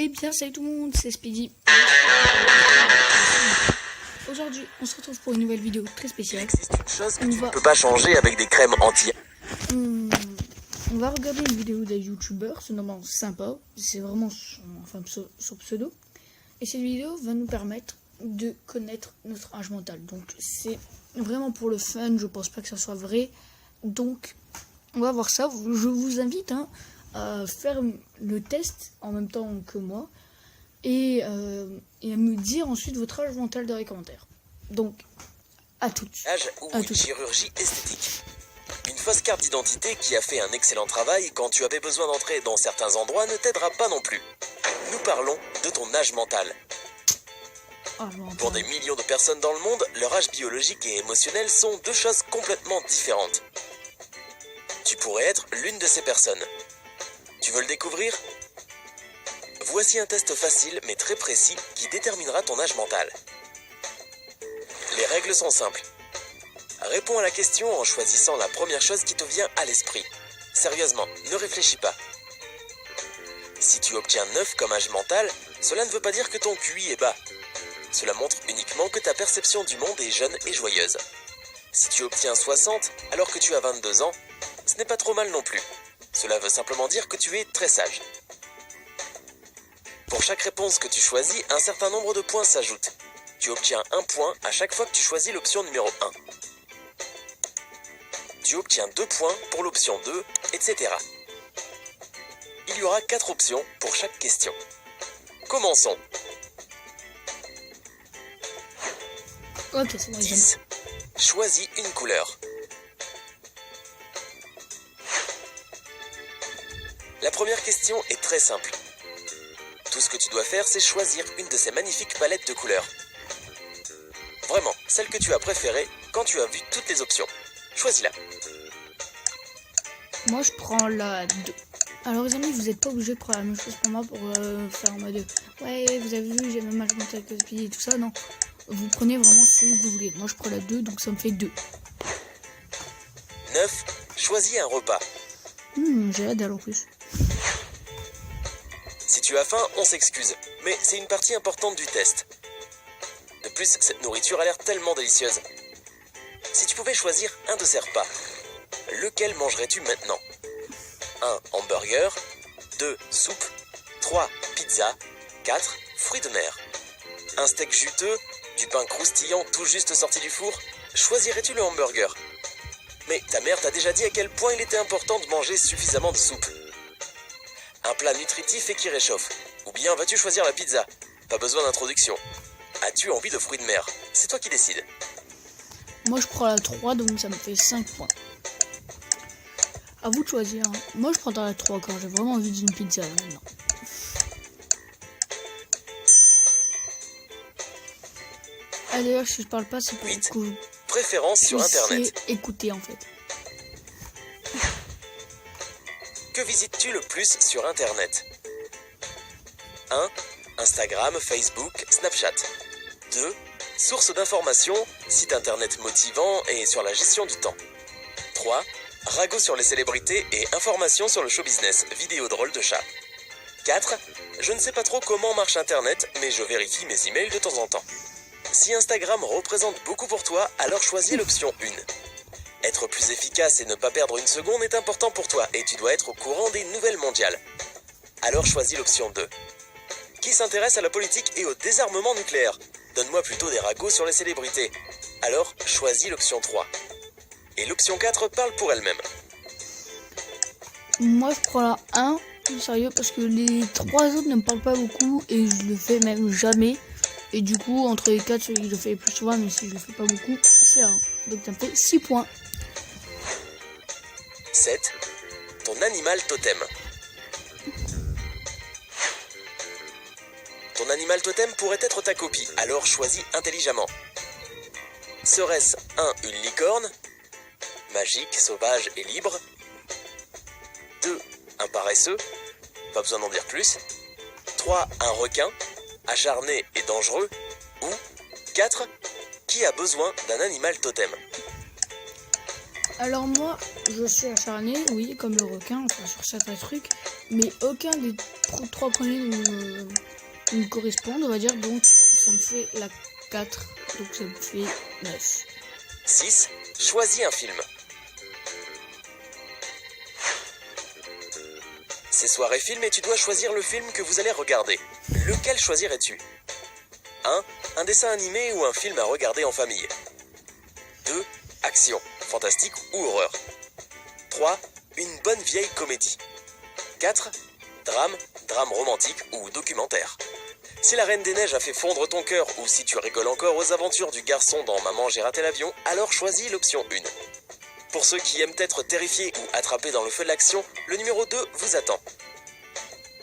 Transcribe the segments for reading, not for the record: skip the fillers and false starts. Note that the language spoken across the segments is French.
Eh bien, salut tout le monde, c'est Speedy. Aujourd'hui, on se retrouve pour une nouvelle vidéo très spéciale. Il existe une chose que tu ne peux pas changer avec des crèmes anti... On va regarder une vidéo d'un youtubeur, c'est normalement sympa, c'est vraiment son pseudo. Et cette vidéo va nous permettre de connaître notre âge mental. Donc c'est vraiment pour le fun, je pense pas que ça soit vrai. Donc on va voir ça, je vous invite à faire le test en même temps que moi. Et à me dire ensuite votre âge mental dans les commentaires. Donc, à toutes. Âge ou une chirurgie esthétique. Une fausse carte d'identité qui a fait un excellent travail quand tu avais besoin d'entrer dans certains endroits ne t'aidera pas non plus. Nous parlons de ton âge mental. Pour des millions de personnes dans le monde, leur âge biologique et émotionnel sont deux choses complètement différentes. Tu pourrais être l'une de ces personnes. Tu veux le découvrir ? Voici un test facile mais très précis qui déterminera ton âge mental. Les règles sont simples. Réponds à la question en choisissant la première chose qui te vient à l'esprit. Sérieusement, ne réfléchis pas. Si tu obtiens 9 comme âge mental, cela ne veut pas dire que ton QI est bas. Cela montre uniquement que ta perception du monde est jeune et joyeuse. Si tu obtiens 60 alors que tu as 22 ans, ce n'est pas trop mal non plus. Cela veut simplement dire que tu es très sage. Pour chaque réponse que tu choisis, un certain nombre de points s'ajoutent. Tu obtiens 1 point à chaque fois que tu choisis l'option numéro 1. Tu obtiens 2 points pour l'option 2, etc. Il y aura 4 options pour chaque question. Commençons. Ok, c'est bon. 10. Choisis une couleur. La première question est très simple. Tout ce que tu dois faire, c'est choisir une de ces magnifiques palettes de couleurs. Vraiment, celle que tu as préférée quand tu as vu toutes les options. Choisis-la. Moi, je prends la 2. Alors les amis, vous n'êtes pas obligés de prendre la même chose pour moi pour faire en mode ouais, vous avez vu, j'ai le même âge mental que Speedy et tout ça. Non, vous prenez vraiment celui que vous voulez. Moi, je prends la 2, donc ça me fait 2. 9. Choisis un repas. J'ai la dalle en plus. Si tu as faim, on s'excuse, mais c'est une partie importante du test. De plus, cette nourriture a l'air tellement délicieuse. Si tu pouvais choisir un de ces repas, lequel mangerais-tu maintenant ? 1. Hamburger. 2. Soupe. 3. Pizza. 4. Fruits de mer. Un steak juteux, du pain croustillant tout juste sorti du four. Choisirais-tu le hamburger ? Mais ta mère t'a déjà dit à quel point il était important de manger suffisamment de soupe. Un plat nutritif et qui réchauffe. Ou bien vas-tu choisir la pizza ? Pas besoin d'introduction. As-tu envie de fruits de mer ? C'est toi qui décides. Moi, je prends la 3, donc ça me fait 5 points. À vous de choisir. Moi, je prends la 3 quand j'ai vraiment envie d'une pizza maintenant. Ah, d'ailleurs, si je parle pas, c'est pour 8. que vous Préférence sur Internet. puissiez écouter en fait. Que visites-tu le plus sur Internet ? 1. Instagram, Facebook, Snapchat. 2. Source d'informations, site internet motivant et sur la gestion du temps. 3. Ragots sur les célébrités et informations sur le show business, vidéo drôle de chat. 4. Je ne sais pas trop comment marche Internet, mais je vérifie mes emails de temps en temps. Si Instagram représente beaucoup pour toi, alors choisis l'option 1. Être plus efficace et ne pas perdre une seconde est important pour toi et tu dois être au courant des nouvelles mondiales. Alors choisis l'option 2. Qui s'intéresse à la politique et au désarmement nucléaire ? Donne-moi plutôt des ragots sur les célébrités. Alors choisis l'option 3. Et l'option 4 parle pour elle-même. Moi, je prends la 1, sérieux, parce que les 3 autres ne me parlent pas beaucoup et je le fais même jamais. Et du coup, entre les 4, celui que je fais le plus souvent, mais si je le fais pas beaucoup, c'est la 1. Donc ça me fait 6 points. 7. Ton animal totem. Ton animal totem pourrait être ta copie, alors choisis intelligemment. Serait-ce 1. Une licorne, magique, sauvage et libre. 2. Un paresseux, pas besoin d'en dire plus. 3. Un requin, acharné et dangereux. Ou 4. Qui a besoin d'un animal totem ? Alors moi, je suis acharné, oui, comme le requin, enfin sur certains trucs, mais aucun des trois premiers ne me correspondent, on va dire, donc ça me fait la 4, donc ça me fait 9. 6. Choisis un film. C'est soirée film et tu dois choisir le film que vous allez regarder. Lequel choisirais-tu? 1. Un dessin animé ou un film à regarder en famille. 2. Action, fantastique ou horreur. 3. Une bonne vieille comédie. 4. Drame romantique ou documentaire. Si la Reine des Neiges a fait fondre ton cœur ou si tu rigoles encore aux aventures du garçon dans Maman j'ai raté l'avion, alors choisis l'option 1. Pour ceux qui aiment être terrifiés ou attrapés dans le feu de l'action, le numéro 2 vous attend.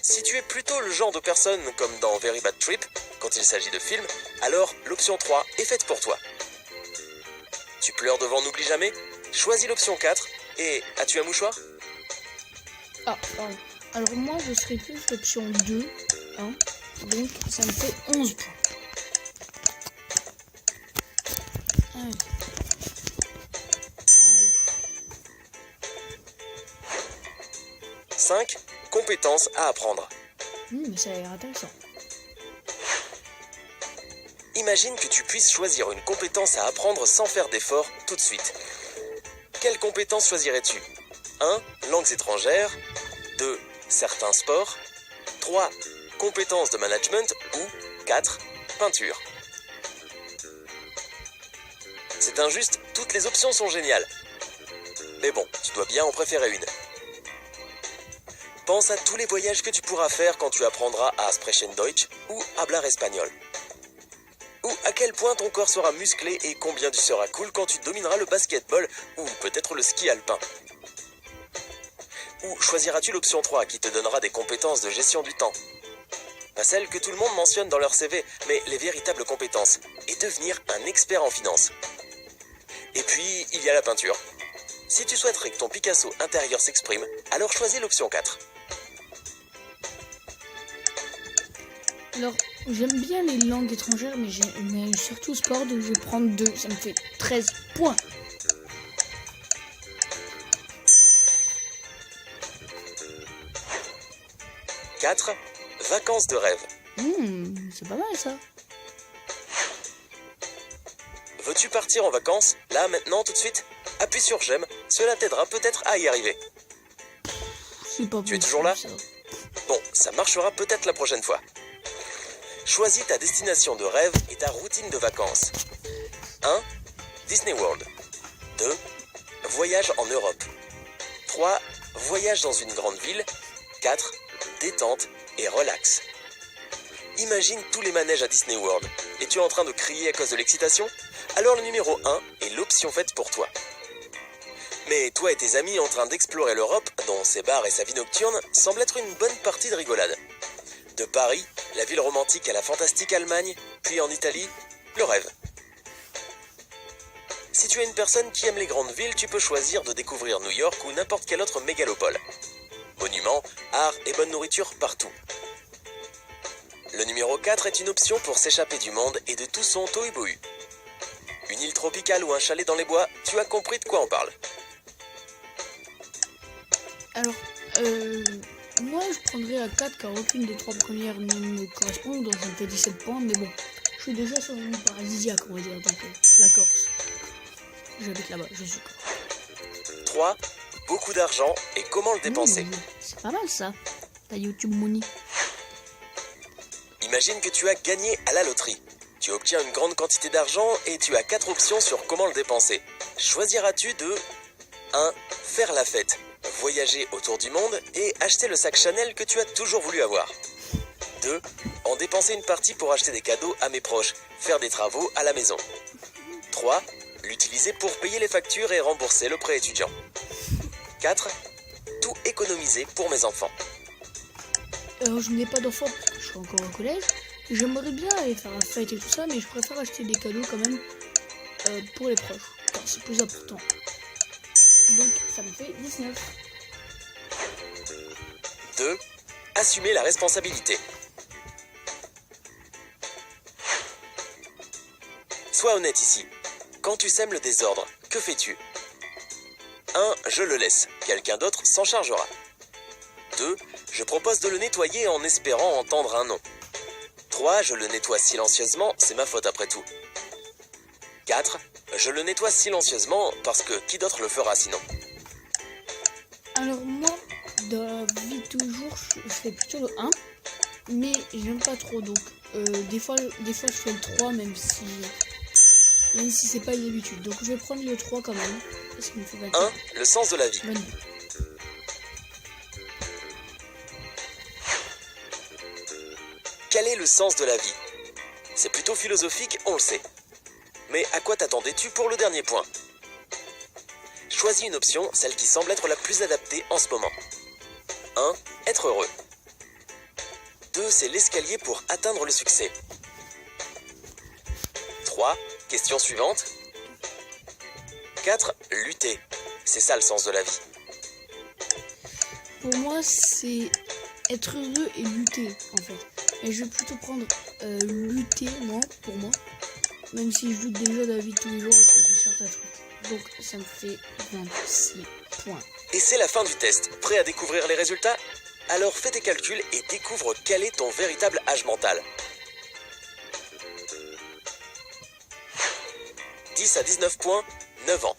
Si tu es plutôt le genre de personne comme dans Very Bad Trip, quand il s'agit de films, alors l'option 3 est faite pour toi. Tu pleures devant N'oublie jamais? Choisis l'option 4 et as-tu un mouchoir? Ah, pardon. Alors moi, je serais plus l'option 2, hein, donc ça me fait 11 points. Allez. 5. Compétences à apprendre. Mais ça a l'air intéressant. Imagine que tu puisses choisir une compétence à apprendre sans faire d'effort tout de suite. Quelle compétence choisirais-tu? 1. Langues étrangères. 2. Certains sports. 3. Compétences de management. Ou 4. Peinture. C'est injuste, toutes les options sont géniales. Mais bon, tu dois bien en préférer une. Pense à tous les voyages que tu pourras faire quand tu apprendras à sprechen Deutsch ou hablar espagnol. Ou à quel point ton corps sera musclé et combien tu seras cool quand tu domineras le basketball ou peut-être le ski alpin. Ou choisiras-tu l'option 3 qui te donnera des compétences de gestion du temps? Pas celles que tout le monde mentionne dans leur CV, mais les véritables compétences, et devenir un expert en finance. Et puis, il y a la peinture. Si tu souhaiterais que ton Picasso intérieur s'exprime, alors choisis l'option 4. Alors, j'aime bien les langues étrangères, mais surtout sport, donc je vais prendre 2. Ça me fait 13 points. « 4. Vacances de rêve. C'est pas mal ça. Veux-tu partir en vacances, là, maintenant, tout de suite? Appuie sur j'aime, cela t'aidera peut-être à y arriver. C'est pas Tu es toujours là? ça. Bon, ça marchera peut-être la prochaine fois. Choisis ta destination de rêve et ta routine de vacances. 1. Disney World. 2. Voyage en Europe. 3. Voyage dans une grande ville. 4. Détente et relax. Imagine tous les manèges à Disney World. Es-tu en train de crier à cause de l'excitation? Alors le numéro 1 est l'option faite pour toi. Mais toi et tes amis en train d'explorer l'Europe, dont ses bars et sa vie nocturne, semble être une bonne partie de rigolade. De Paris, la ville romantique à la fantastique Allemagne, puis en Italie, le rêve. Si tu es une personne qui aime les grandes villes, tu peux choisir de découvrir New York ou n'importe quelle autre mégalopole. Monuments, art et bonne nourriture partout. Le numéro 4 est une option pour s'échapper du monde et de tout son tohu-bohu. Une île tropicale ou un chalet dans les bois, tu as compris de quoi on parle. Alors, moi je prendrais la 4 car aucune des 3 premières ne me correspond, donc ça me fait 17 points, mais bon, je suis déjà sur une paradisiaque, on va dire, donc la Corse. J'habite là-bas, je suis Corse. 3. Beaucoup d'argent et comment le dépenser. C'est pas mal ça, ta YouTube Money. Imagine que tu as gagné à la loterie. Tu obtiens une grande quantité d'argent et tu as 4 options sur comment le dépenser. Choisiras-tu de 1. Faire la fête, voyager autour du monde et acheter le sac Chanel que tu as toujours voulu avoir. 2. En dépenser une partie pour acheter des cadeaux à mes proches, faire des travaux à la maison. 3. L'utiliser pour payer les factures et rembourser le prêt étudiant. 4. Tout économiser pour mes enfants. Alors je n'ai pas d'enfant, je suis encore au collège. J'aimerais bien aller faire la fête et tout ça, mais je préfère acheter des cadeaux quand même pour les proches, car c'est plus important. Donc ça me fait 19. 2. Assumer la responsabilité. Sois honnête ici. Quand tu sèmes le désordre, que fais-tu? 1. Je le laisse. Quelqu'un d'autre s'en chargera. 2. Je propose de le nettoyer en espérant entendre un nom. 3. Je le nettoie silencieusement, c'est ma faute après tout. 4. Je le nettoie silencieusement parce que qui d'autre le fera sinon? Alors moi, dans la vie de tous les jours, je fais plutôt le 1, mais j'aime pas trop, donc des fois je fais le 3, même si c'est pas une habitude. Donc je vais prendre le 3 quand même, parce qu'il me fait pas 1. Le sens de la vie. bonne. Quel est le sens de la vie? C'est plutôt philosophique, on le sait. Mais à quoi t'attendais-tu pour le dernier point? Choisis une option, celle qui semble être la plus adaptée en ce moment. 1. Être heureux. 2. C'est l'escalier pour atteindre le succès. 3. Question suivante. 4. Lutter. C'est ça le sens de la vie. Pour moi, c'est être heureux et lutter, en fait. Et je vais plutôt prendre lutter, moi, pour moi. Même si je lutte déjà dans la vie de tous les jours à cause de certains trucs. Donc, ça me fait 26 points. Et c'est la fin du test. Prêt à découvrir les résultats? Alors fais tes calculs et découvre quel est ton véritable âge mental. 10 à 19 points, 9 ans.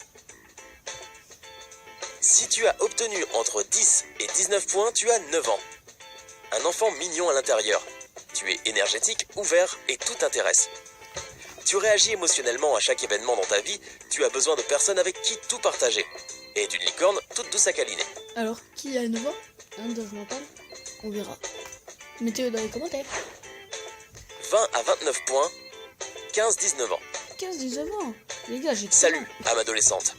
Si tu as obtenu entre 10 et 19 points, tu as 9 ans. Un enfant mignon à l'intérieur. Tu es énergétique, ouvert et tout t'intéresse. Tu réagis émotionnellement à chaque événement dans ta vie, tu as besoin de personnes avec qui tout partager. Et d'une licorne toute douce à câliner. Alors, qui a 9 ans? Dans je mental? On verra. Mettez-le dans les commentaires. 20 à 29 points, 15-19 ans. 15-19 ans. Les gars, j'ai... Salut, âme adolescente.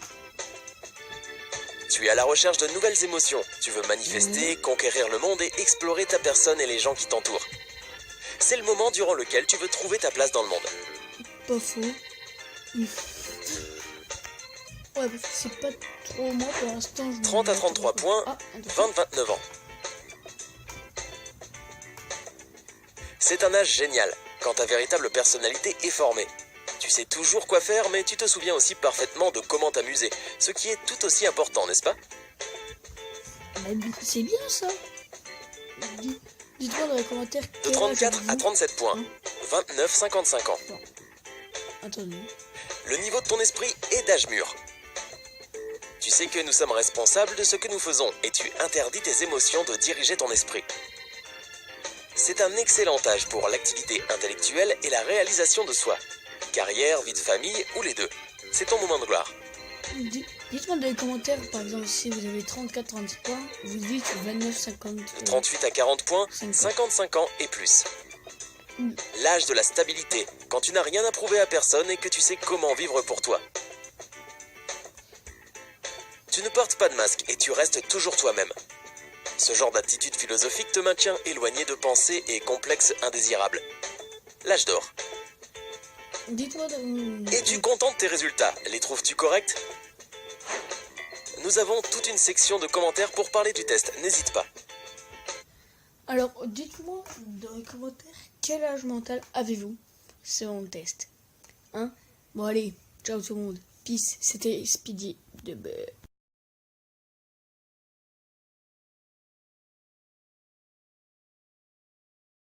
Tu es à la recherche de nouvelles émotions. Tu veux manifester, conquérir le monde et explorer ta personne et les gens qui t'entourent. C'est le moment durant lequel tu veux trouver ta place dans le monde. Pas faux. Ouais, parce que c'est pas trop moi pour l'instant. 30 à 33 points, 20-29 ans. C'est un âge génial, quand ta véritable personnalité est formée. Tu sais toujours quoi faire, mais tu te souviens aussi parfaitement de comment t'amuser, ce qui est tout aussi important, n'est-ce pas? C'est bien ça. Dites-moi dans les commentaires. De 34 à 37 points, 29-55 ans. Non. Attendez. Le niveau de ton esprit est d'âge mûr. Tu sais que nous sommes responsables de ce que nous faisons et tu interdis tes émotions de diriger ton esprit. C'est un excellent âge pour l'activité intellectuelle et la réalisation de soi. Carrière, vie de famille ou les deux. C'est ton moment de gloire. Dites-moi dans les commentaires, par exemple, si vous avez 34-36 points, vous dites 29-50. De 38 à 40 points, 55 ans et plus. L'âge de la stabilité, quand tu n'as rien à prouver à personne et que tu sais comment vivre pour toi. Tu ne portes pas de masque et tu restes toujours toi-même. Ce genre d'attitude philosophique te maintient éloigné de pensées et complexes indésirables. L'âge d'or. Dites-moi Es-tu content de tes résultats? Les trouves-tu corrects? Nous avons toute une section de commentaires pour parler du test, n'hésite pas. Alors, dites-moi dans les commentaires quel âge mental avez-vous selon le test. Hein? Bon allez, ciao tout le monde. Peace, c'était Speedy de